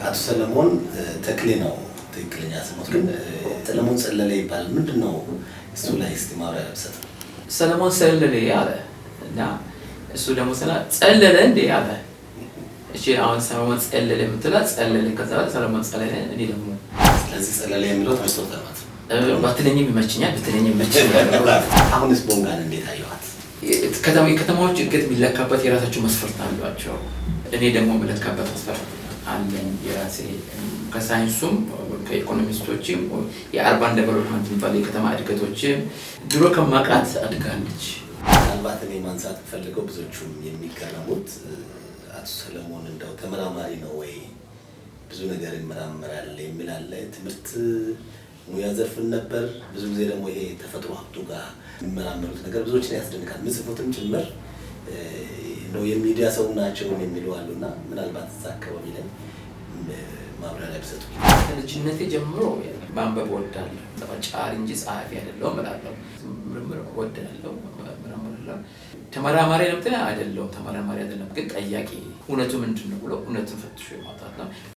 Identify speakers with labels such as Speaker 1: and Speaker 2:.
Speaker 1: አቶ ሰለሞን ተክሌ ነው ትክክለኛ ስሞት ግን ሰለሞን ጸለለ ይባላል ምንድነው እሱ ላይ እስቲ ማብራሪያ ብሰጥ
Speaker 2: ሰለሞን ጸለለ ያለ እና እሱ ደግሞ ጸለለ እንዴ ያለ እሺ አሁን ሰለሞን ጸለለ የምትላ ጸለለ ከዛ ሰለሞን ጸለለ እኔ ደግሞ
Speaker 1: ስለዚህ ጸለለ የሚለው ተስተውታል
Speaker 2: ባትለኝም ይመችኛል ብትለኝም ይመችኛል
Speaker 1: አሁንስ ቦንጋን እንዴት አየዋት
Speaker 2: ከተማዎች እድገት የሚለካበት የራሳቸው መስፈርት አሏቸው እኔ ደግሞ መለካበት መስፈርት አለኝ የራሴ ከሳይንሱም ከኢኮኖሚስቶችም የአርባን ዴቨሎፕመንት የሚባለው የከተማ እድገቶችም ድሮ ከማቃት አድጋለች
Speaker 1: አልባት እኔ ማንሳት ፈልገው ብዙዎቹም የሚከረሙት አቶ ሰለሞን እንደው ተመራማሪ ነው ወይ ብዙ ነገር ይመራመራል የሚላል ትምህርት ሙያ ዘርፍ ነበር ብዙ ጊዜ ደግሞ ይሄ ተፈጥሮ ሀብቱ ጋር የሚመራመሩት ነገር ብዙዎችን ያስደንቃል ምጽፎትም ጭምር ነው የሚዲያ ሰው ናቸው የሚሉ አሉና ምናልባት አካባቢ ላይ ማብራሪያ ቢሰጡ
Speaker 2: ከልጅነቴ ጀምሮ ማንበብ ወዳለሁ ተጫዋች እንጂ ጸሐፊ አይደለሁም እላለሁ ምርምር ወዳለሁ ምርምር ተመራማሪ አይደለም ተመራማሪ አይደለም ግን ጠያቂ እውነቱ ምንድነው ብሎ እውነቱን ፈትሾ ማውጣት ነው